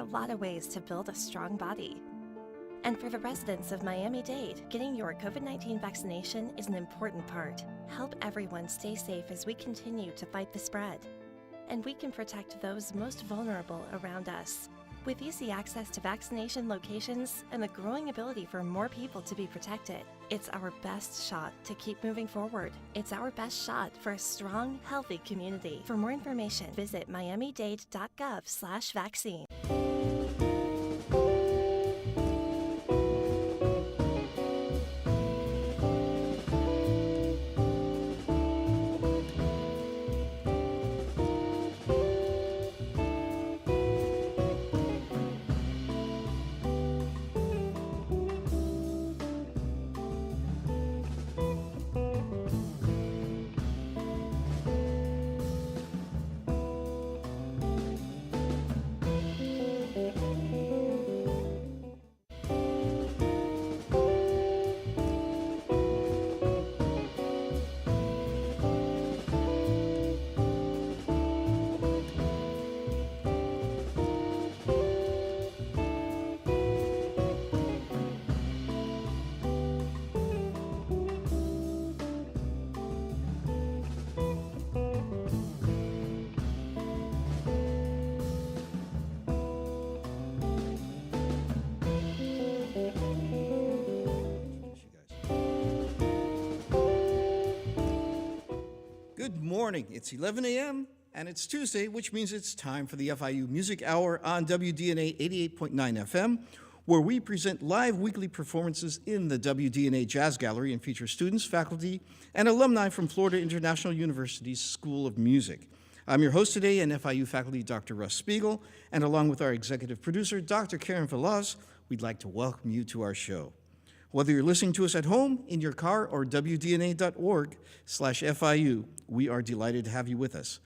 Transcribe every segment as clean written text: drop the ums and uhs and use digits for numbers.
a lot of ways to build a strong body. And for the residents of Miami-Dade, getting your COVID-19 vaccination is an important part. Help everyone stay safe as we continue to fight the spread. And we can protect those most vulnerable around us. With easy access to vaccination locations and the growing ability for more people to be protected, it's our best shot to keep moving forward. It's our best shot for a strong, healthy community. For more information, visit miamidade.gov/vaccine. Good morning. It's 11 a.m. and it's Tuesday, which means it's time for the FIU Music Hour on WDNA 88.9 FM, where we present live weekly performances in the WDNA Jazz Gallery and feature students, faculty, and alumni from Florida International University's School of Music. I'm your host today and FIU faculty, Dr. Russ Spiegel, and along with our executive producer, Dr. Karen Velaz, we'd like to welcome you to our show. Whether you're listening to us at home, in your car, or WDNA.org/FIU, we are delighted to have you with us.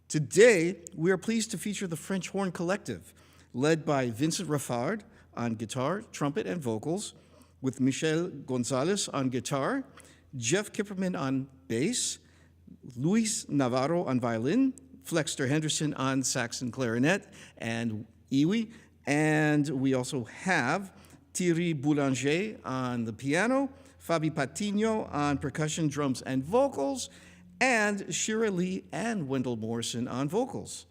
Today, we are pleased to feature the French Horn Collective, led by Vincent Raffard on guitar, trumpet, and vocals, with Michel Gonzalez on guitar, Jeff Kipperman on bass, Luis Navarro on violin, Flexter Henderson on sax and clarinet, and iwi, and we also have Thierry Boulanger on the piano, Fabi Patino on percussion, drums, and vocals, and Shira Lee and Wendell Morrison on vocals.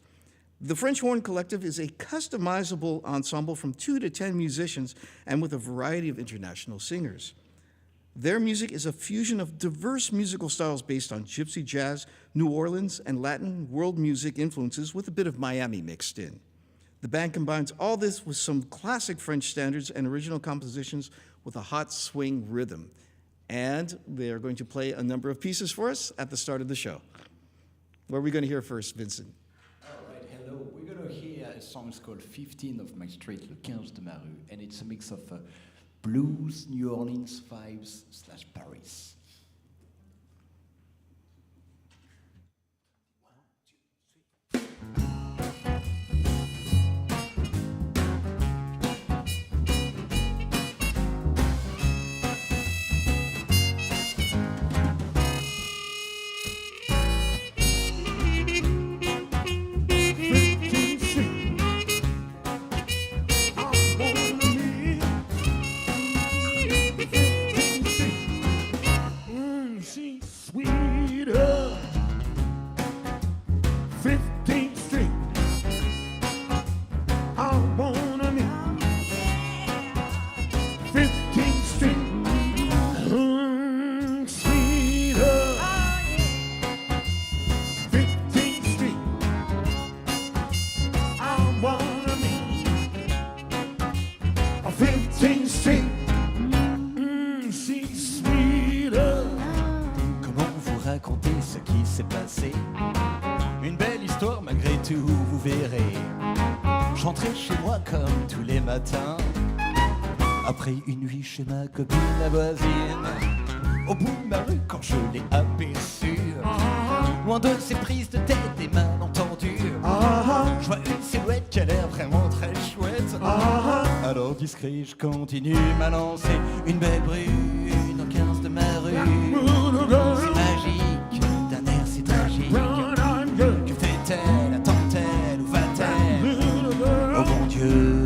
The French Horn Collective is a customizable ensemble from 2 to 10 musicians and with a variety of international singers. Their music is a fusion of diverse musical styles based on gypsy jazz, New Orleans, and Latin world music influences with a bit of Miami mixed in. The band combines all this with some classic French standards and original compositions with a hot swing rhythm. And they are going to play a number of pieces for us at the start of the show. What are we going to hear first, Vincent? All right, hello. We're going to hear a song called 15 of my street, Le 15 de ma rue, and it's a mix of blues, New Orleans vibes / Paris. J'entrais chez moi comme tous les matins, après une nuit chez ma copine la voisine. Au bout de ma rue quand je l'ai aperçue, loin de ses prises de tête et malentendus, je vois une silhouette qui a l'air vraiment très chouette. Alors discret je continue ma lancée, une belle brune au 15 de ma rue. C'est magique, d'un air si tragique. Que fait-elle, attend-elle ou va-t-elle? Oh mon Dieu,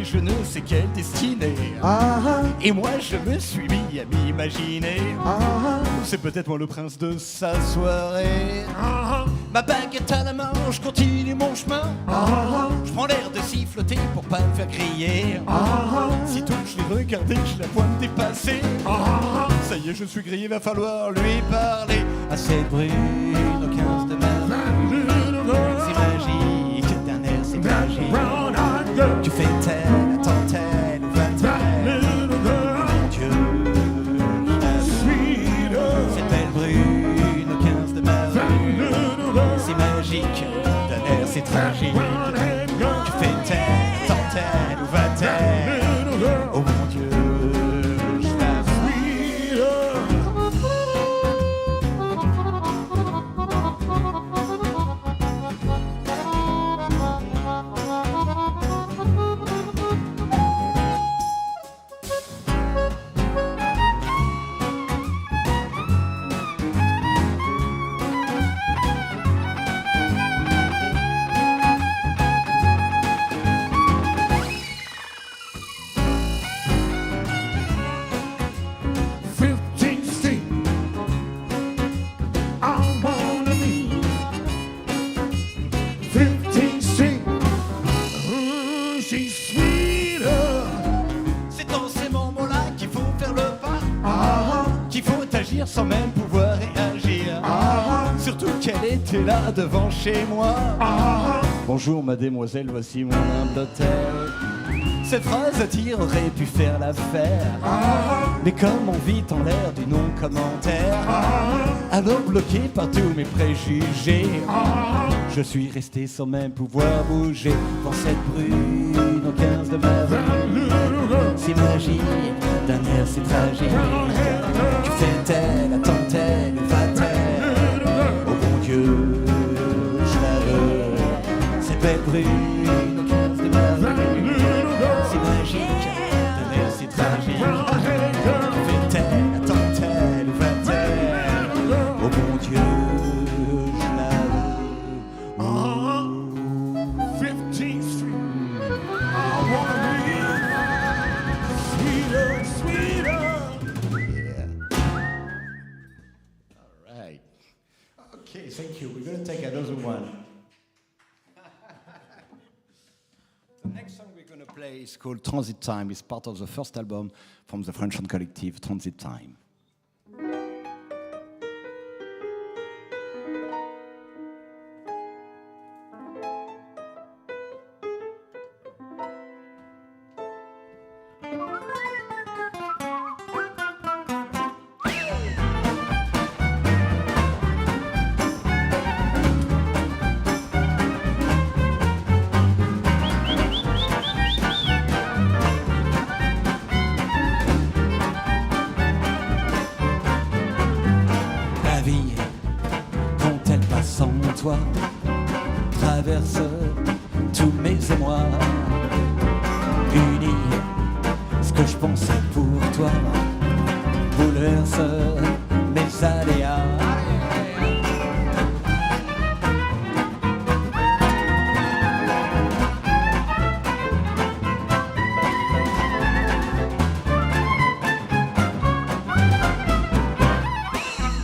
confié je ne sais quelle destinée. Et moi je me suis mis à m'imaginer. C'est peut-être moi le prince de sa soirée. Ma baguette à la main, je continue mon chemin. Je prends l'air de siffloter pour pas me faire griller. Sitôt que je l'ai regardé, je la vois me dépasser. Ça y est, je suis grillé, va falloir lui parler. À cette brune au 15 de mars, c'est magique, d'un air c'est magique. Tu fais telle, attends telle, ou va-t-elle. Mon Dieu, cette belle brune au 15 de mars, c'est magique, d'un air c'est tragique. Tu fais telle, attends telle, ou va-t-elle. Oh mon Dieu. Sans même pouvoir réagir. Surtout qu'elle était là devant chez moi. Bonjour mademoiselle, voici mon humble hôtel. Cette phrase à dire aurait pu faire l'affaire. Mais comme on vit en l'air du non-commentaire, alors bloqué par tous mes préjugés, je suis resté sans même pouvoir bouger. Pour cette brune au 15 de mars, c'est magique, d'un air c'est tragique. Tu fais telle, attends telle, ou va-t-elle. Oh mon Dieu, je la veux. Cette belle brune au 15 de mars, c'est magique, d'un air c'est tragique. Tu fais telle, attends telle, ou va-t-elle. Oh mon Dieu, je la veux. 15th Street, I wanna be sweeter, sweeter. Okay, thank you. We're going to take another one. The next song we're going to play is called Transit Time. It's part of the first album from the French collective, Transit Time. Toi traverse tous mes émois, unis ce que je pensais pour toi, bouleverse mes aléas.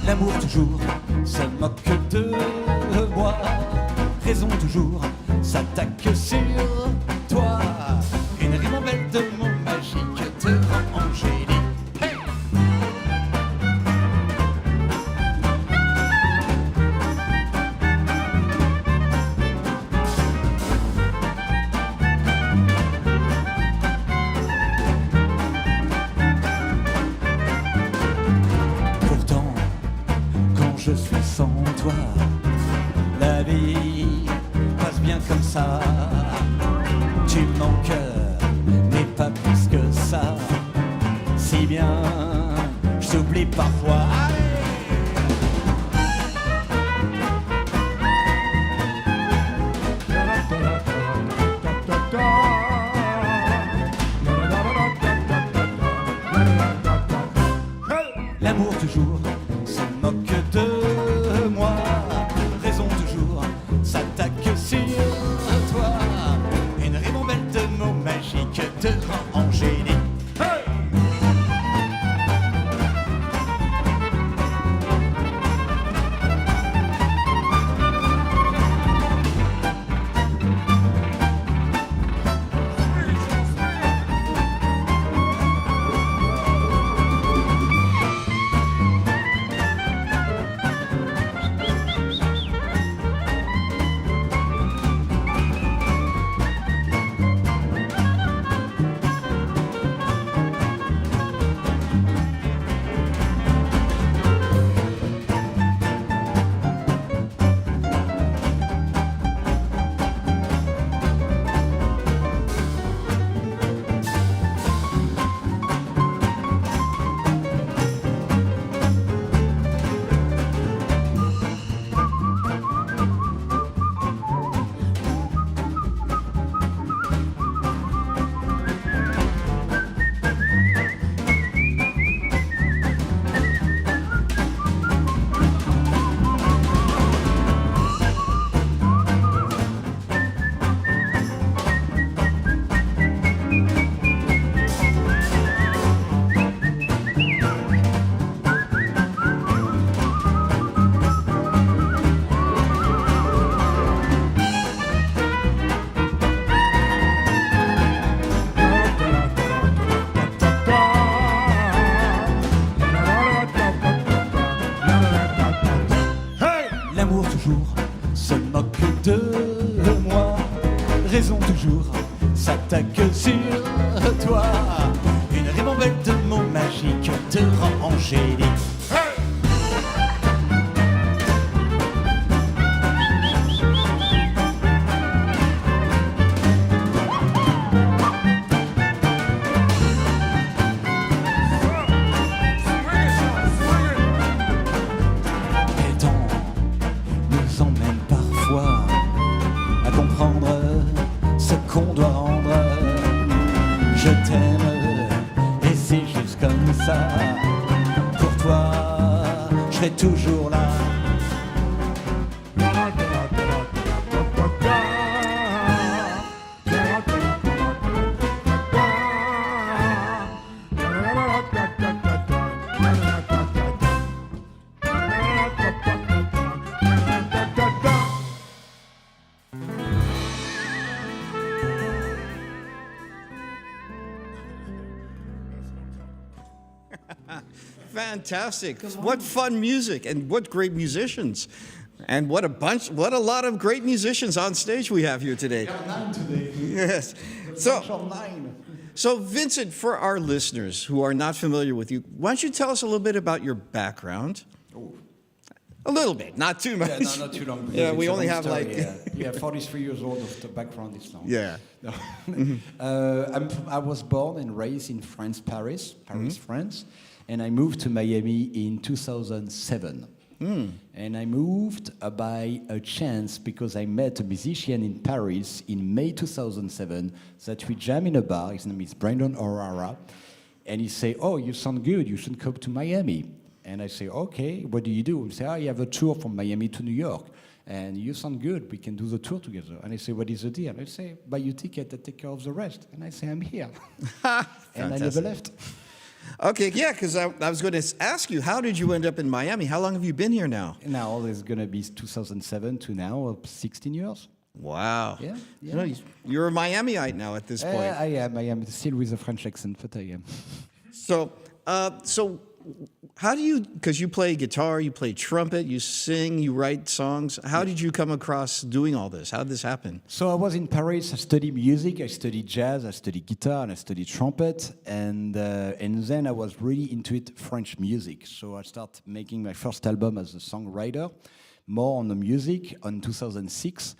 L'amour toujours se moque de moi, raison toujours s'attaque sur toi. Une ribambelle de mots magiques te rend angélique. Hey! Pourtant, quand je suis sans toi, la vie passe bien comme ça. Tu me manques, mais pas plus que ça. Si bien, je t'oublie parfois. L'amour toujours se moque de moi, raison toujours s'attaque sur toi. Une ribambelle de mots magiques te rend angélique. L'amour toujours se moque de moi. Raison toujours s'attaque sur toi. Une ribambelle de mots magiques te rend angélique. Et temps nous emmène parfois à comprendre ce qu'on doit rendre. Je t'aime et c'est juste comme ça. Pour toi, je serai toujours là. Fantastic. What fun music and what great musicians. And what a lot of great musicians on stage we have here today. 9 today. Yes. So Vincent, for our listeners who are not familiar with you, why don't you tell us a little bit about your background? A little bit, not too much. Yeah, no, not too long. Yeah, It's we a only long have story, like... yeah, 43 years old of the background is long. Yeah. No. I was born and raised in France, Paris, France, and I moved to Miami in 2007. And I moved by a chance because I met a musician in Paris in May 2007 that we jam in a bar. His name is Brandon O'Hara. And he say, "Oh, you sound good. You should come to Miami." And I say, "Okay, what do you do?" He say, "Oh, you have a tour from Miami to New York. And you sound good. We can do the tour together." And I say, "What is the deal?" And I say, "Buy your ticket and take care of the rest." And I say, "I'm here." And I never left. Okay, yeah, because I was going to ask you, how did you end up in Miami? How long have you been here now? Now it's going to be 2007 to now, 16 years. Wow. Yeah, yeah. You know, you're a Miamiite now at this point. I am still with a French accent, but I am. So how do you, because you play guitar, you play trumpet, you sing, you write songs. How did you come across doing all this? How did this happen? So I was in Paris, I studied music, I studied jazz, I studied guitar, and I studied trumpet. And then I was really into it, French music. So I started making my first album as a songwriter, more on the music, in 2006.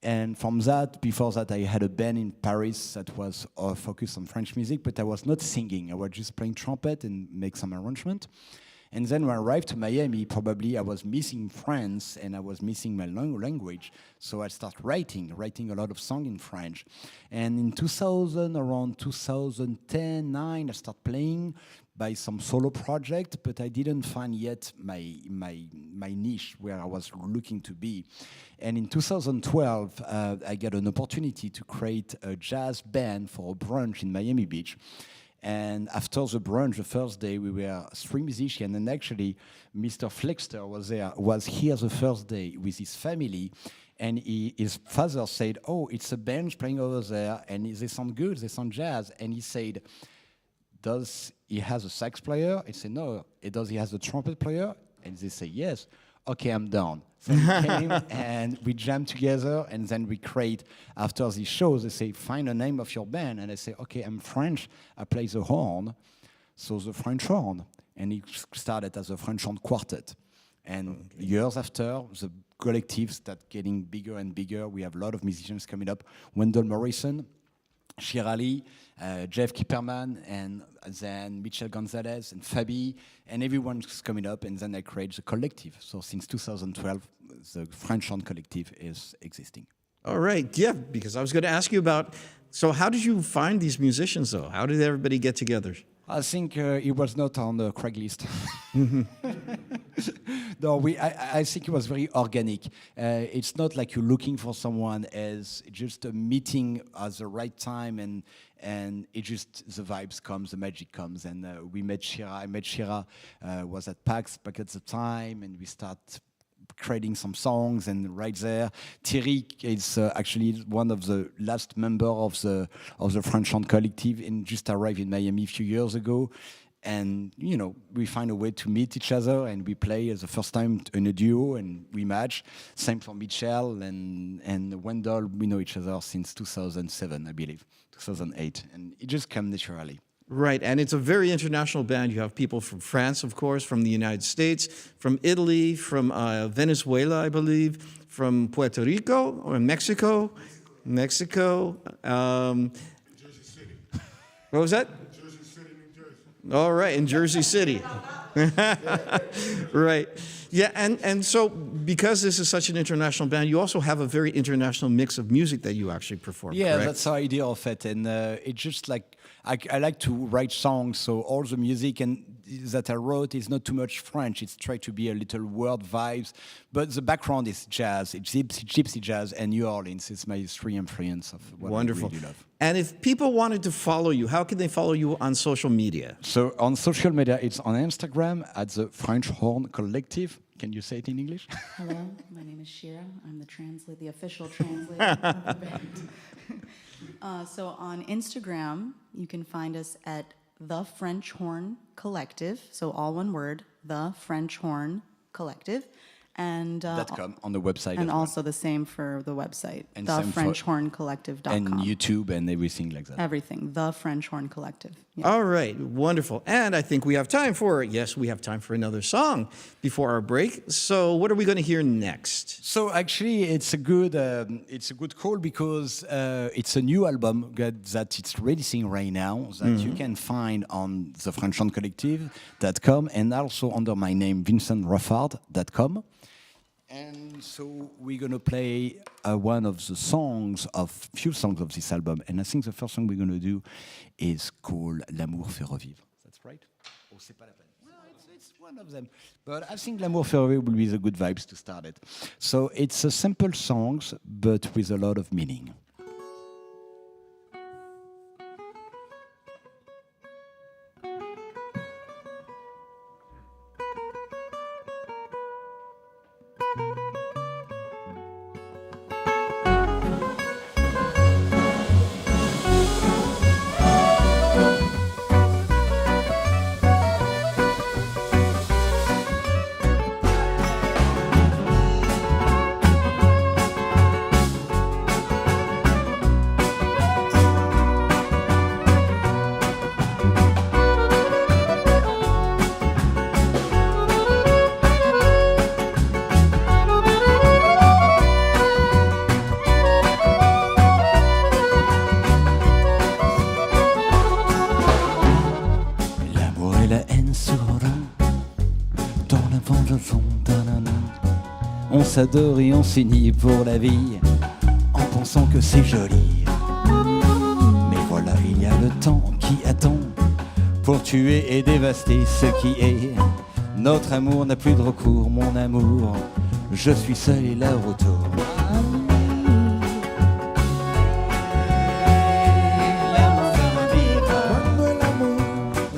And from that, before that, I had a band in Paris that was focused on French music, but I was not singing. I was just playing trumpet and make some arrangement. And then when I arrived to Miami, probably I was missing France and I was missing my language. So I started writing a lot of songs in French. And in 2000, around 2010, 9, I started playing by some solo project, but I didn't find yet my niche where I was looking to be. And in 2012, I got an opportunity to create a jazz band for a brunch in Miami Beach. And after the brunch, the first day, we were 3 musicians, and actually, Mr. Flexter was here the first day with his family, and his father said, "Oh, it's a band playing over there, and they sound good, they sound jazz." And he said, "Does he has a sax player?" I said, "No." "Does he has a trumpet player?" And they say, "Yes." "Okay, I'm down." So we came and we jammed together, and then we create, after the shows, they say, "Find a name of your band." And I say, "Okay, I'm French, I play the horn, so the French horn." And it started as a French horn quartet. And years after, the collective started getting bigger and bigger. We have a lot of musicians coming up. Wendell Morrison, Shirley, Jeff Kipperman, and then Michel Gonzalez and Fabi, and everyone's coming up, and then I create the collective. So since 2012, the French Horn Collective is existing. All right, yeah, because I was going to ask you about, so how did you find these musicians, though? How did everybody get together? I think it was not on the Craigslist. No, I think it was very organic. It's not like you're looking for someone as just a meeting at the right time, and it just, the vibes comes, the magic comes. And we met Shira. I met Shira, was at PAX back at the time, and we start creating some songs, and right there, Thierry is actually one of the last member of the French Horn Collective, and just arrived in Miami a few years ago. And you know, we find a way to meet each other, and we play as the first time in a duo, and we match. Same for Michel and Wendell. We know each other since 2007, I believe, 2008, and it just came naturally. Right, and it's a very international band. You have people from France, of course, from the United States, from Italy, from Venezuela, I believe, from Puerto Rico or Mexico. Jersey City. What was that? Jersey City, New Jersey. All right, in Jersey City. Right. Yeah, and so because this is such an international band, you also have a very international mix of music that you actually perform, Yeah, correct? that's the idea of it. And it's just like, I like to write songs, so all the music that I wrote is not too much French. It's try to be a little world vibes, but the background is jazz. It's gypsy jazz and New Orleans. It's my 3 influence of what Wonderful. I really love. And if people wanted to follow you, how can they follow you on social media? So on social media, it's on Instagram at the French Horn Collective. Can you say it in English? Hello, my name is Shira. I'm the official translator of the band. So on Instagram, you can find us at The French Horn Collective. So all one word, The French Horn Collective. And .com on the website. and as well. also the same for the website, And same for- thefrenchhorncollective.com. And YouTube and everything like that. Everything, The French Horn Collective. Yeah. All right, wonderful. And I think we have time for another song before our break. So what are we going to hear next? So actually, it's a good call because it's a new album that it's releasing right now that you can find on the French Horn Collective.com and also under my name, Raffard.com. And so we're going to play one of the few songs of this album. And I think the first song we're going to do is called L'amour fait revivre. That's right? Oh, c'est pas la peine. No, it's one of them. But I think L'amour fait revivre will be the good vibes to start it. So it's a simple songs, but with a lot of meaning. On s'adore et on s'unit pour la vie en pensant que c'est joli. Mais voilà, il y a le temps qui attend pour tuer et dévaster ce qui est. Notre amour n'a plus de recours, mon amour. Je suis seul et là retour. L'amour fera vivre Cuando el amor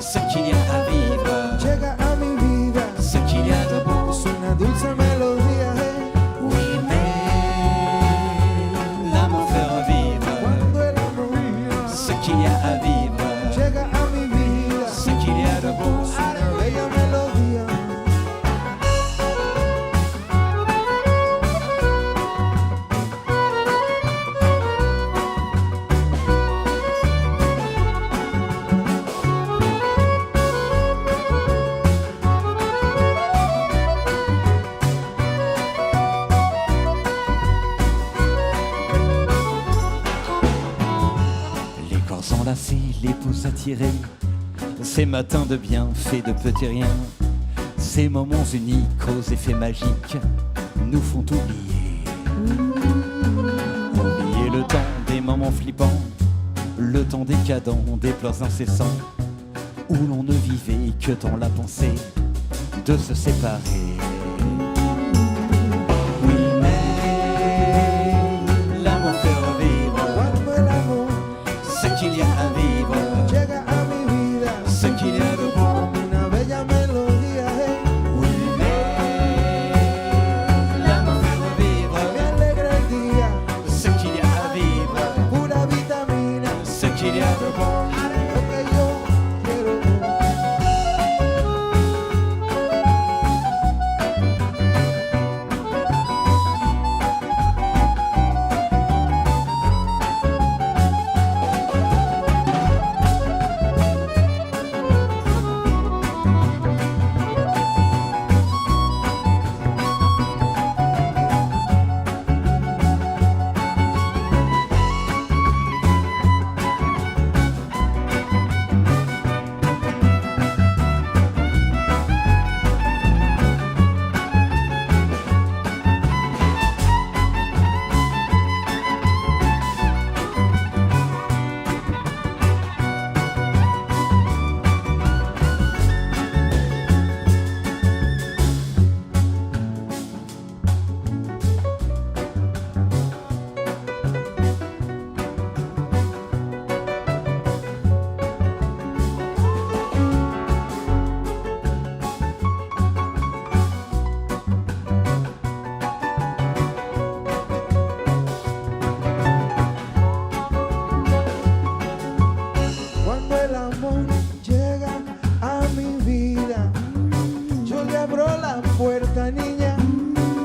ce qu'il y a à vivre, llega a mi vida, ce qu'il y a de beau. es una dulce melodía. Oui, mais l'amour fera vivre Cuando el amor ce qu'il y a à vivre, llega a mi vida, ce qu'il y a de beau. es una bella melodía. Les corps enlacés, les pouces attirés, ces matins de bienfaits de petits riens, ces moments uniques aux effets magiques nous font oublier. Oublier le temps des moments flippants, le temps décadent des pleurs incessants, où l'on ne vivait que dans la pensée de se séparer. Oui, mais l'amour fait revivre Cuando el amor ce qu'il y a à vivre, llega a mi vida, ce qu'il y a de beau. una bella melodía. Oui, mais l'amour fait revivre Me alegra el día, ce qu'il y a à vivre, pura vitamina, ce qu'il y a de bon. lo que yo quiero. Cuando el amor llega a mi vida, yo le abro la puerta, niña.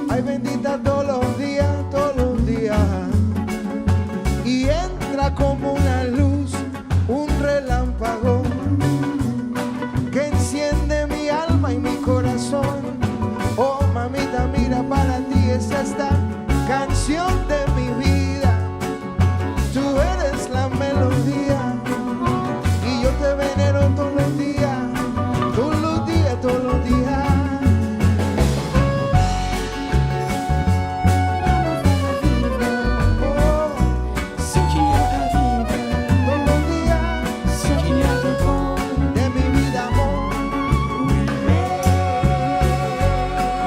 Ay, bendita todos los días, todos los días. Y entra como una luz, un relámpago que enciende mi alma y mi corazón. Oh, mamita, mira, para ti es esta canción de mi vida. Tú eres la melodía y yo te venero todos los días, todos los días, todos los días. Oh, Ce qu'il y a à vivre, todos los días ce qu'il y a de bon. de mi vida, amor.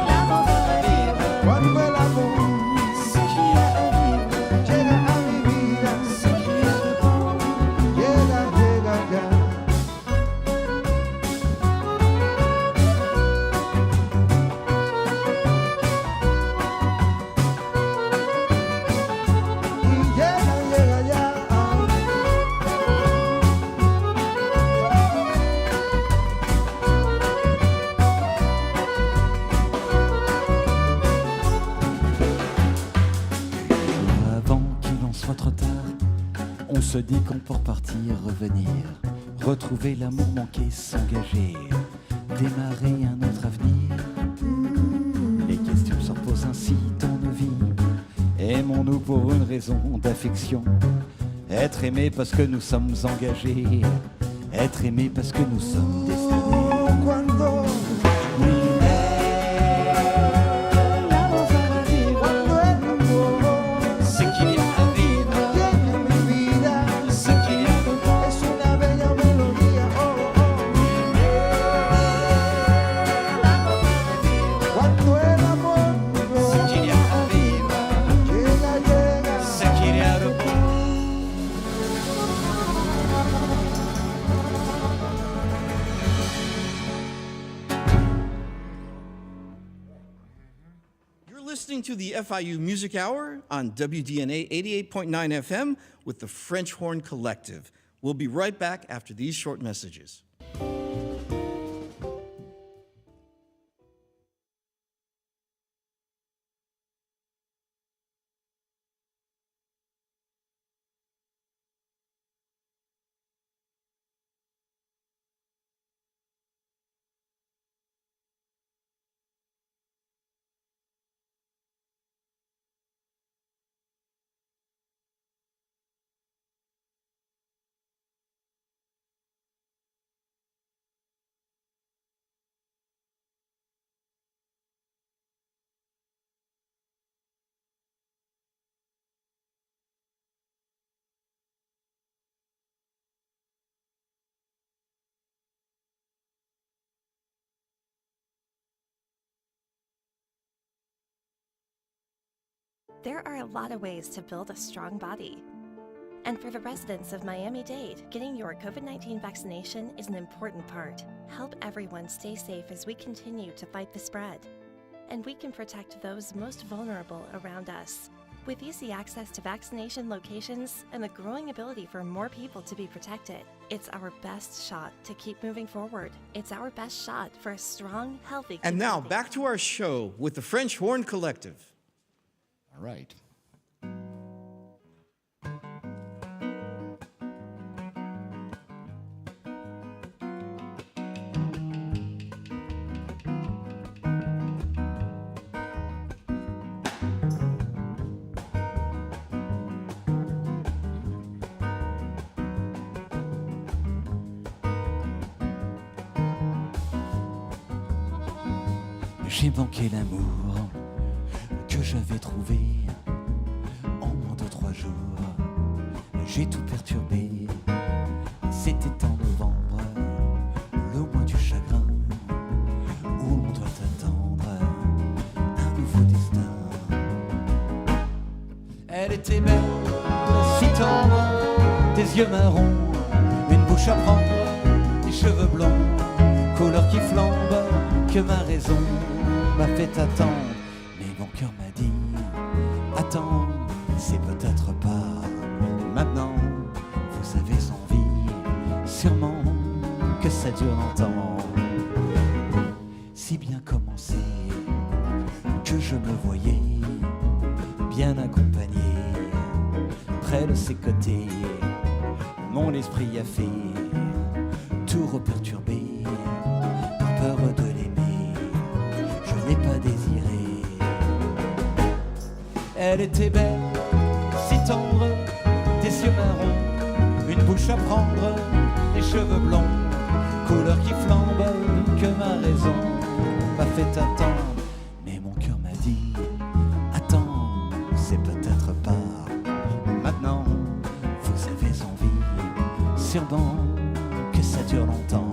L'amour fait revivre Cuando el amor ce qu'il y a à vivre, llega a mi vida, ce qu'il y a de bon. llega, llega ya. Y llega, llega ya. Avant qu'il en soit trop tard, on se dit qu'on peut repartir, revenir, retrouver l'amour manqué, s'engager, démarrer un autre avenir. Les questions se reposent ainsi dans nos vies. Aimons-nous pour une raison d'affection? Être aimé parce que nous sommes engagés, être aimé parce que nous sommes destinés. Oh, cuando Oui, mais listening to the FIU Music Hour on WDNA 88.9 FM with the French Horn Collective. We'll be right back after these short messages. There are a lot of ways to build a strong body. And for the residents of Miami-Dade, getting your COVID-19 vaccination is an important part. Help everyone stay safe as we continue to fight the spread. And we can protect those most vulnerable around us. With easy access to vaccination locations and the growing ability for more people to be protected, it's our best shot to keep moving forward. It's our best shot for a strong, healthy community. And now back to our show with the French Horn Collective. All right. J'ai manqué l'amour que j'avais trouvé en moins de 3 jours. J'ai tout perturbé, c'était en novembre, le mois du chagrin, où on doit attendre un nouveau destin. Elle était belle, si tendre, des yeux marrons, une bouche à prendre, des cheveux blonds, couleur qui flambe, que ma raison m'a fait attendre. Mais mon cœur m'a dit, attends, c'est peut-être pas maintenant. Vous avez envie, sûrement, que ça dure longtemps. Si bien commencé, que je me voyais bien accompagné, près de ses côtés. Mon esprit a fait tout reperturber, par peur de l'aimer, je n'ai pas désiré. Elle était belle, si tendre, des yeux marrons, une bouche à prendre, des cheveux blonds, couleur qui flambe, que ma raison m'a fait attendre. Mais mon cœur m'a dit, attends, c'est peut-être pas maintenant. Vous avez envie, sûrement, que ça dure longtemps.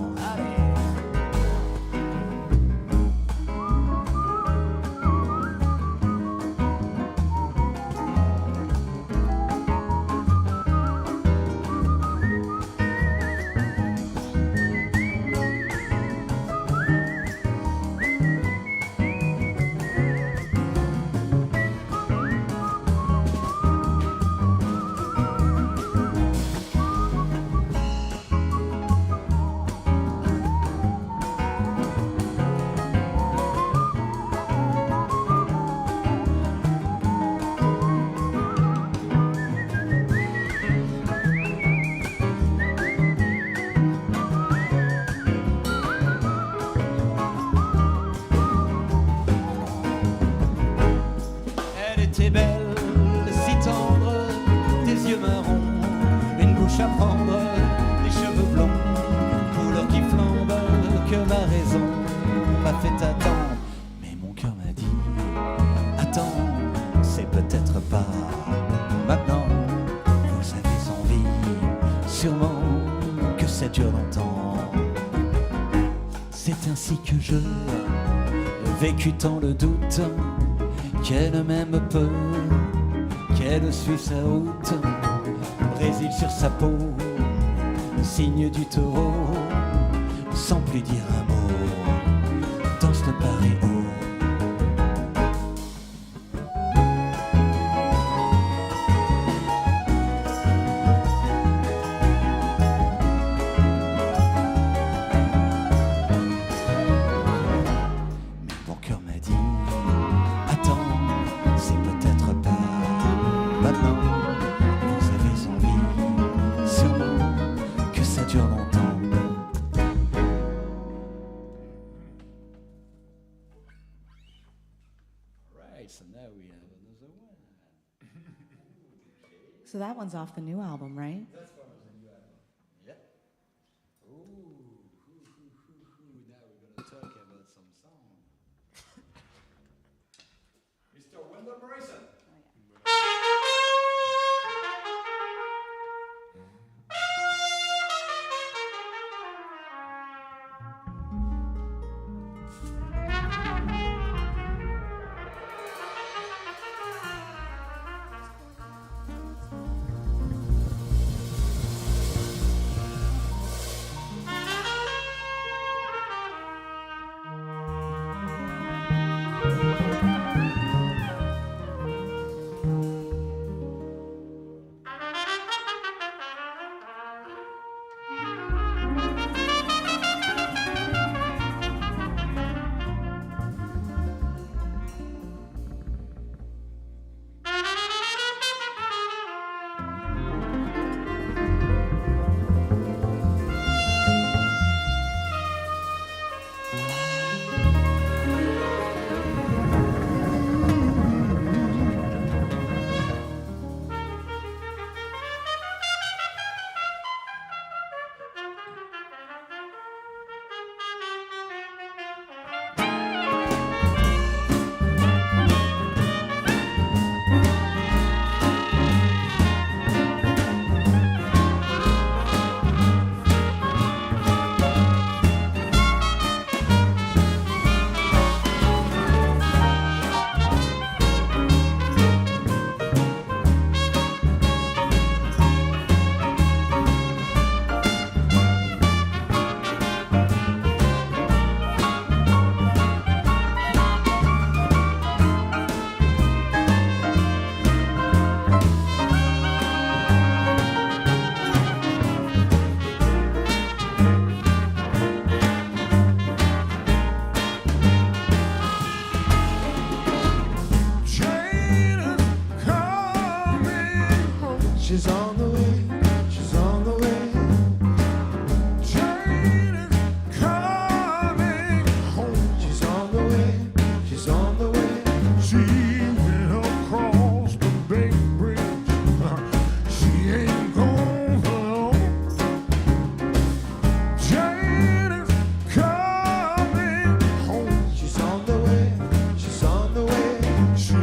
Belle, si tendre, des yeux marrons, une bouche à prendre, des cheveux blonds, couleur qui flambe, que ma raison m'a fait attendre. Mais mon cœur m'a dit, attends, c'est peut-être pas maintenant. Vous avez envie, sûrement, que ça dure longtemps. C'est ainsi que je vécu tant le doute, qu'elle m'aime peu, qu'elle suive sa route, Brésil sur sa peau, signe du taureau, sans plus dire un mot, danse le paréo. we have another one. So that one's off the new album, right? That's one of the new album. Yep. Ooh, now we're gonna talk about some song. Mr. Wendell Morrison. She's on the way, she's on the way. Train is coming home. She's on the way, she's on the way. She went across the Bay Bridge. She ain't gone for long. Train is coming home. She's on the way, she's on the way. She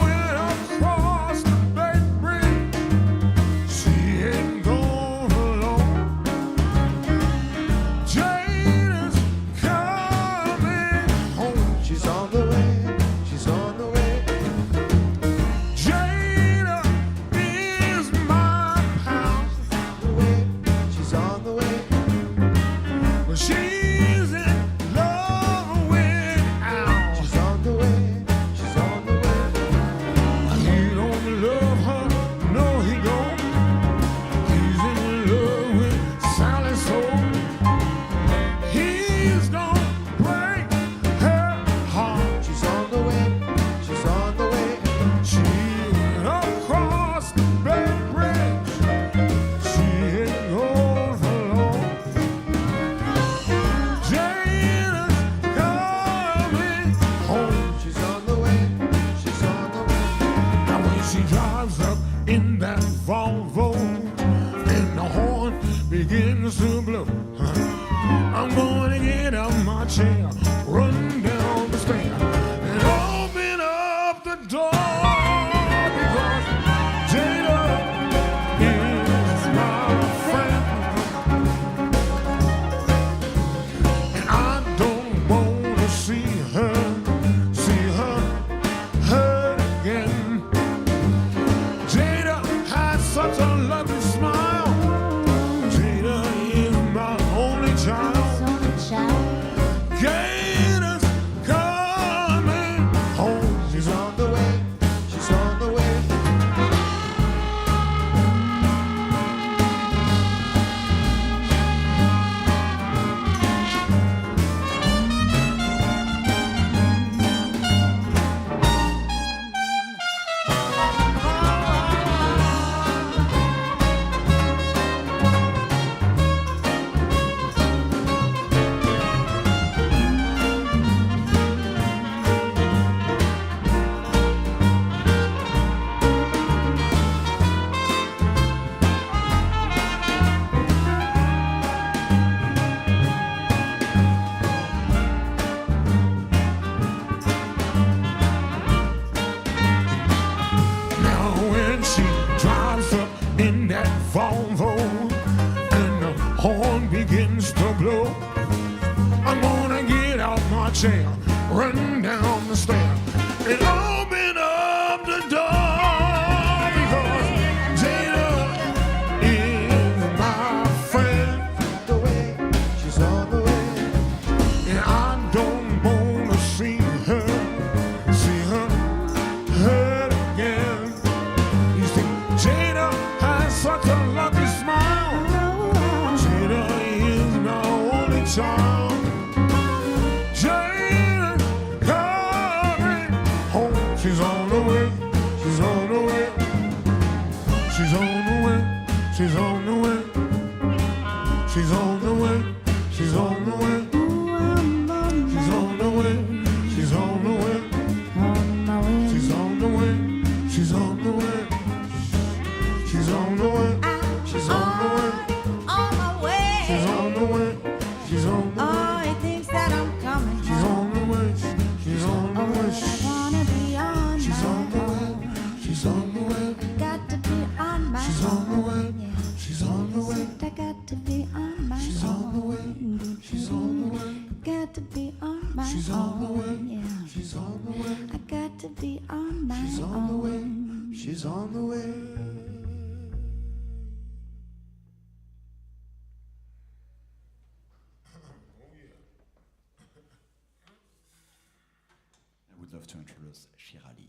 went across the Bay Bridge. She ain't gone for long. Jane is coming home. She's on the way. She's on the way. Jane is my pal. She's on the way. Well, she's in love with Al. She's on the way. She's on the way. He don't love her. No, he don't. He's in love with Sally Soul. He's gonna break her heart. She's on the way. She's on the way. She went across the Bay Bridge. She ain't gone for long. Jane is coming home. She's on the way. She's on the way. Now when she drives up in that Volvo and the horn begins to blow, I'm gonna get out my chair, run down the stair, and open up the door because Jada is my friend, and I don't wanna see her hurt again. Jada has such a lovely smile. Jada is my only child. Gators begins to blow, I'm gonna get out my chair, run down the stair, and open up the door, because Jada is my friend. The way she's on the way. And I don't wanna see her hurt again. You see, Jada has such a lucky smile. Jada is my only child. Jada coming home. She's on the way. She's on the way. She's on the way. She's on the way. She's on the way. She's on the way. She's on the way. She's on the way. She's on the way. She's on the way. She's on the way. She's on the way. On my way. She's on the way. She's on the way. Oh, he thinks that I'm coming. She's on the way. She's on the way. I wanna be on She's my on the way. own. She's on the way. Got to be on my She's on the way. own. She's on the way. I got to be on my She's on the own. way. She's on the way. Got to be on my She's on the way. own. Yeah. She's on the way. I got to be on my She's on the way. own. She's on the way. I would love to introduce Shirali.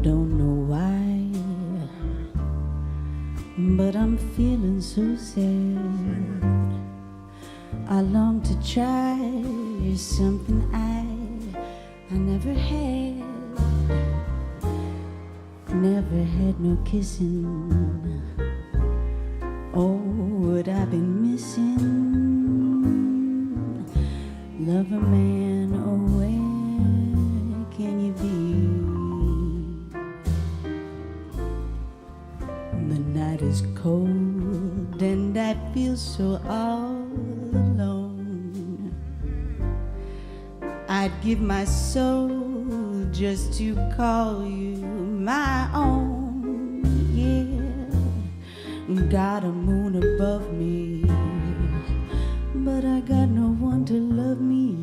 Don't know why, but I'm feeling so sad. I long to try something I never had. Never had no kissing. Oh, what I've been missing. Love a man, oh, where can you be? The night is cold and I feel so all alone. I'd give my soul just to call you my own. Yeah, got a moon above me, but I got no one to love me.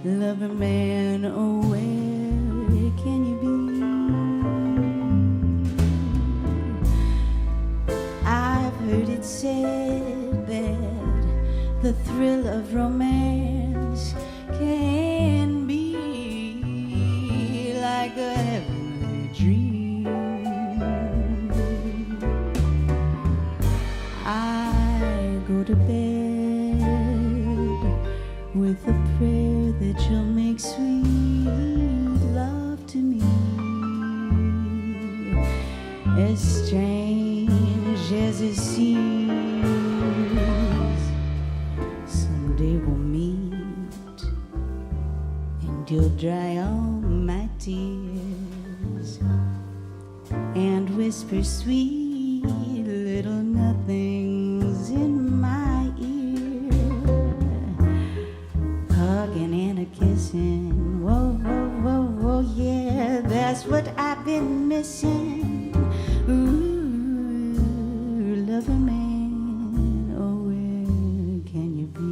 Love a man, oh, where can you be? I've heard it said that the thrill of romance can be like a heavenly dream. I go to bed with a prayer that you'll make sweet love to me. As strange as it seems, someday we'll meet and you'll dry all my tears and whisper sweet little nothings in my ear, hugging and a kissing. Whoa, whoa, whoa, whoa, yeah, that's what I've been missing. Ooh, love a man, oh, where can you be?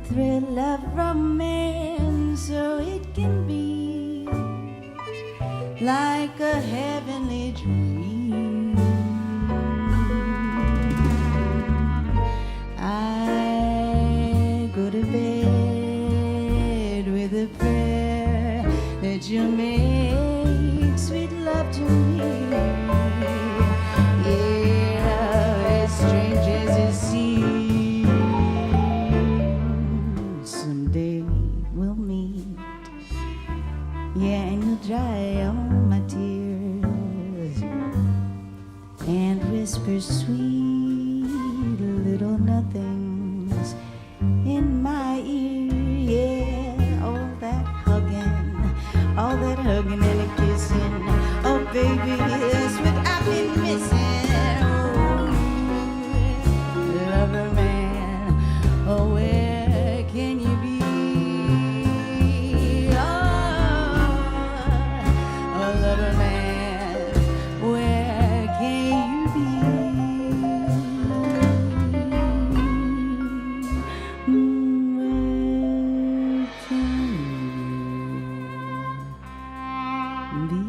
thrill of romance, so it can be like a heavenly dream. I go to bed with a prayer that you'll make sweet love to me. Yeah, as strange as it seems, someday we'll meet. Yeah, and you'll dry all my tears and whisper sweet little nothings in my ear. Yeah, all that hugging and a kissing. Oh, baby, that's what I've been missing. Oh, lover man, oh, where can you be? Oh, lover man, where can you be? Where can you be?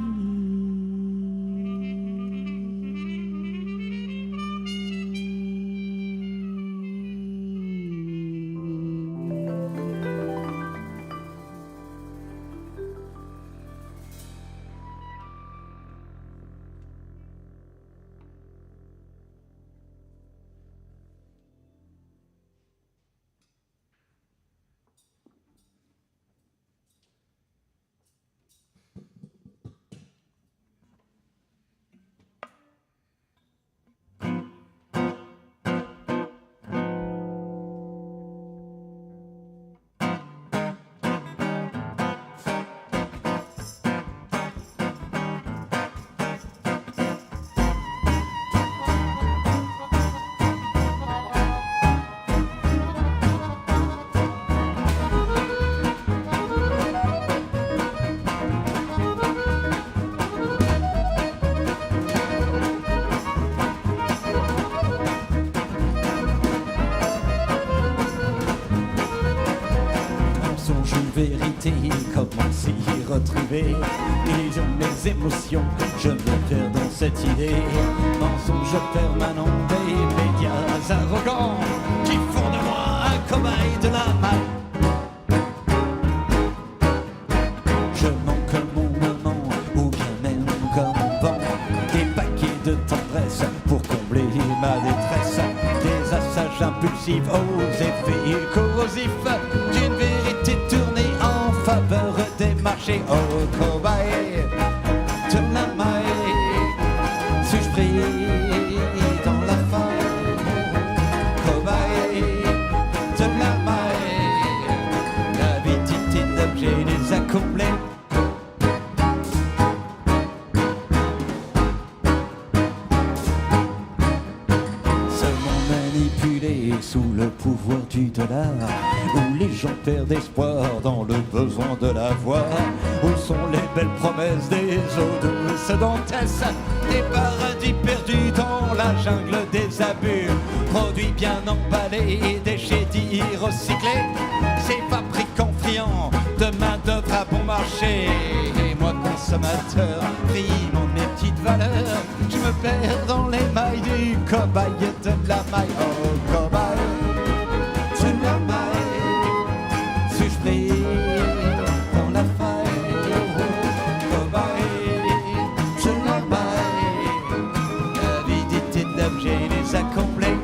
Mensonge ou vérité, comment s'y retrouver? Et mes émotions, je me perds dans cette idée. Mensonge permanent des médias arrogants qui font de moi un cobaye de la maille. Je manque mon moment, ou bien même comme vent, des paquets de tendresse pour combler ma détresse, des assages impulsifs aux effets corrosifs d'une vérité tournée en faveur des marchés. Oh, cobaye de la maille, suis-je pris dans la faille? Cobaye de la maille, l'avidité d'objets les a comblés. Ce monde manipulé sous le pouvoir du dollar, où les gens perdent espoir dans le besoin de l'avoir, où sont les belles promesses des eaux douces d'Antès, des paradis perdus dans la jungle des abus, produits bien emballés, déchets dits recyclés, ces fabricants friands de main d'œuvre à bon marché. Et moi consommateur, prime en mes petites valeurs, je me perds dans les mailles du cobaye de la maille. Oh, cobaye de la maille, suis-je pris dans la faille? Cobaye de la maille, l'avidité d'objets les a comblés.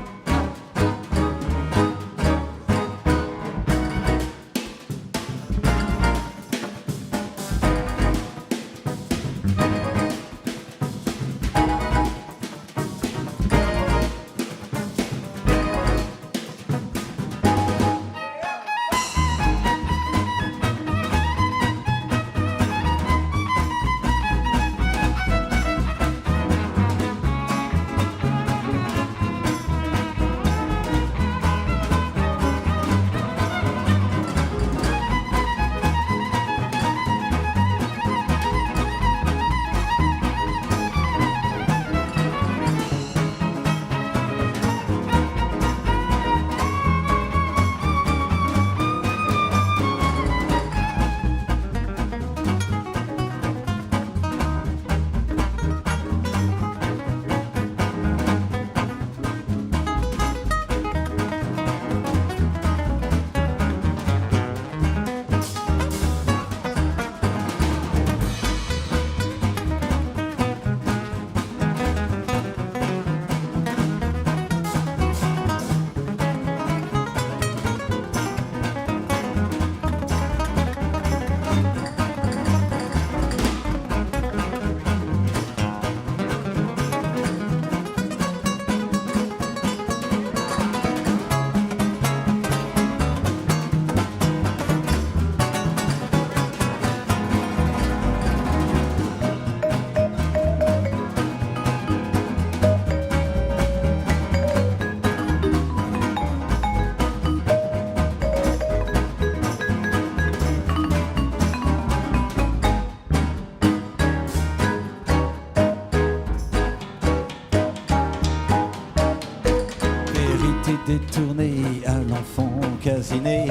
détourné à l'enfant casiné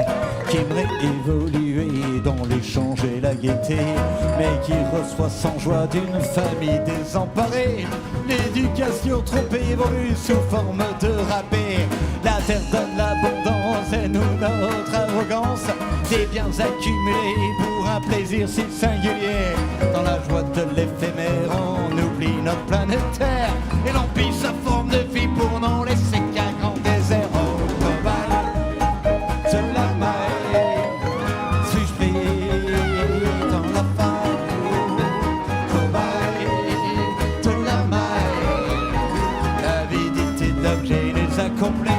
qui aimerait évoluer dans l'échange et la gaieté, mais qui reçoit sans joie d'une famille désemparée l'éducation trop évolue sous forme de rabais. La terre donne l'abondance et nous notre arrogance, des biens accumulés pour un plaisir si singulier. Dans la joie de l'éphémère, on oublie notre planète Terre et l'on pille sa forme de vie pour n'en laisser qu'un grand désert. Oh, cobaye de la maille, suis-je pris dans la faille? Cobaye de la maille, l'avidité de l'objet les accomplit.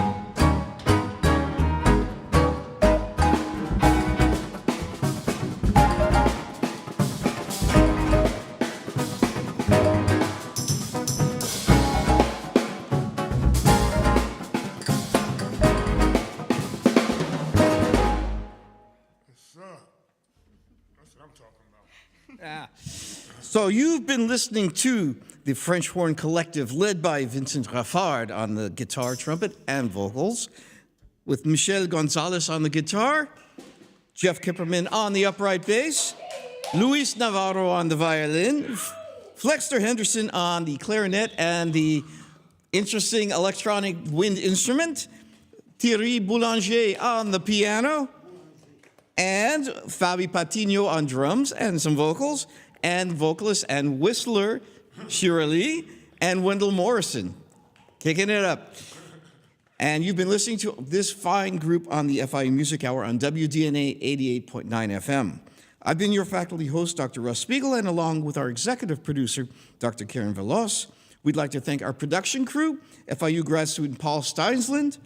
That's what I'm talking about. So you've been listening to the French Horn Collective, led by Vincent Raffard on the guitar, trumpet, and vocals, with Michel Gonzalez on the guitar, Jeff Kipperman on the upright bass, Luis Navarro on the violin, Flexter Henderson on the clarinet and the interesting electronic wind instrument, Thierry Boulanger on the piano, and Fabi Patino on drums and some vocals, and vocalist and whistler Shira Lee and Wendell Morrison, kicking it up. And you've been listening to this fine group on the FIU Music Hour on WDNA 88.9 FM. I've been your faculty host, Dr. Russ Spiegel, and along with our executive producer, Dr. Karen Velos, we'd like to thank our production crew, FIU grad student Paul Steinsland,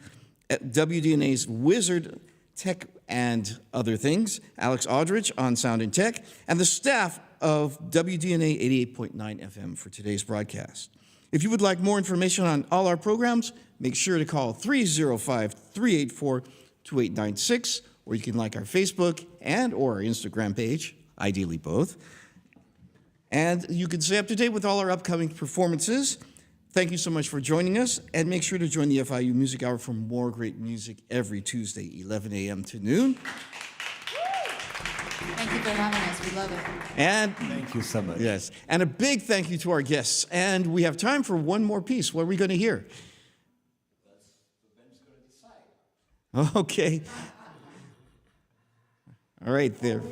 at WDNA's Wizard Tech and other things, Alex Aldrich on Sound and Tech, and the staff of WDNA 88.9 FM for today's broadcast. If you would like more information on all our programs, make sure to call 305-384-2896, or you can like our Facebook and or our Instagram page, ideally both. And you can stay up to date with all our upcoming performances. Thank you so much for joining us, and make sure to join the FIU Music Hour for more great music every Tuesday, 11 a.m. to noon. Thank you for having us. We love it. And Thank you so much. yes, and a big thank you to our guests. And we have time for one more piece. What are we going to hear? Okay. All right, there.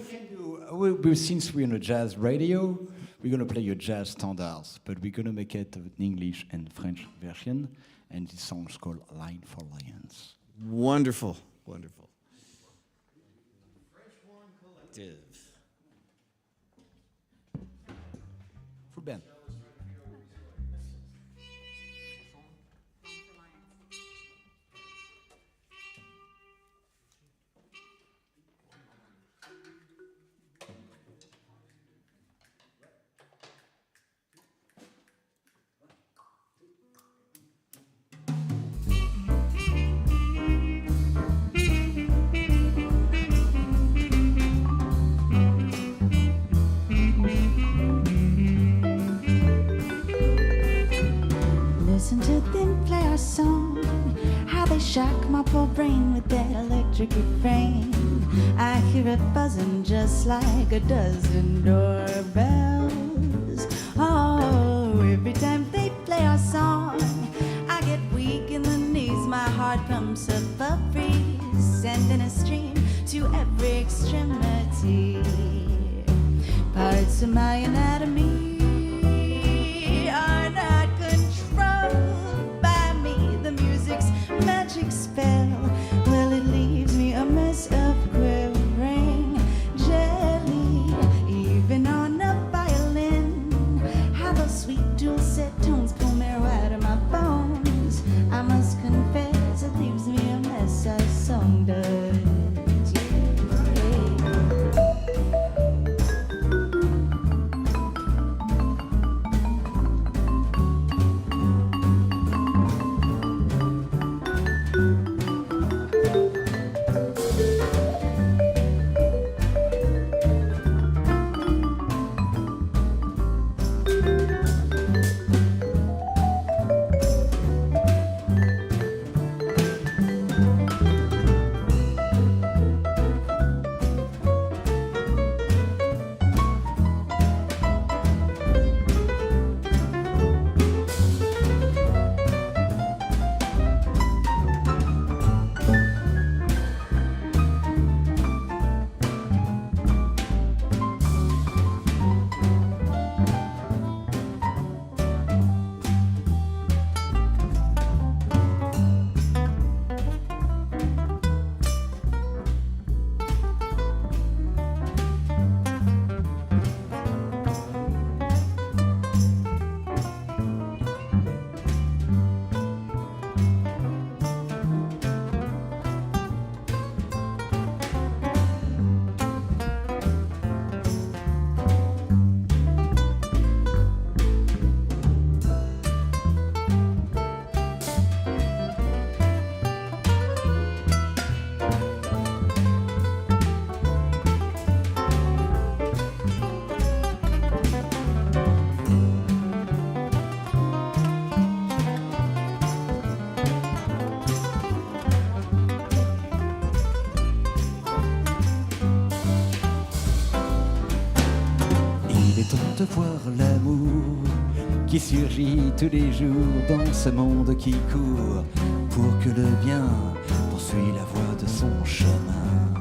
Since we're on a jazz radio, we're going to play your jazz standards, but we're going to make it an English and French version, and this song is called Line for Lions. Wonderful, wonderful. French Horn Collective. Full band. Listen to them play our song, how they shock my poor brain with that electric refrain. I hear it buzzing just like a dozen doorbells. Oh, every time they play our song, I get weak in the knees, my heart pumps up a breeze, sending a stream to every extremity. Parts of my anatomy are not controlled by me. The music's magic spell, well, it leaves me a mess of quivering jelly. Even on a violin, how those sweet dulcet tones pull me right out my bones. I must confess, it leaves me a mess, as song does. Yeah. temps de voir l'amour qui surgit tous les jours dans ce monde qui court pour que le bien poursuit la voie de son chemin.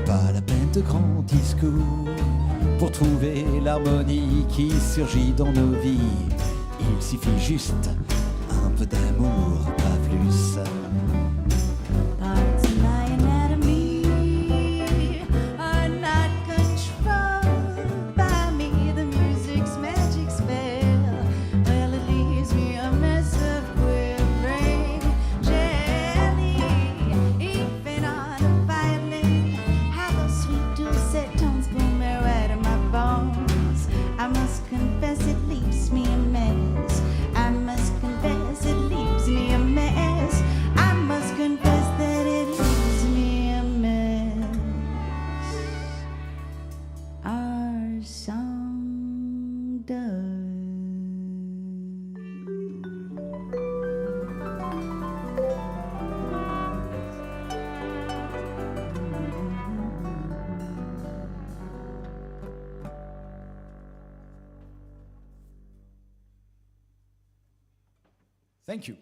Pas la peine de grands discours pour trouver l'harmonie qui surgit dans nos vies. Il suffit juste un peu d'amour, pas plus. Parts of my anatomy are not controlled by me. The music's magic spell, well, it leaves me a mess of quivering jelly. Even on a violin, how those sweet dulcet tones boom right in my bones. I must confess it leaves me a mess. I must confess it leaves me a mess. I must confess that it leaves me a mess. Our song does. Thank you.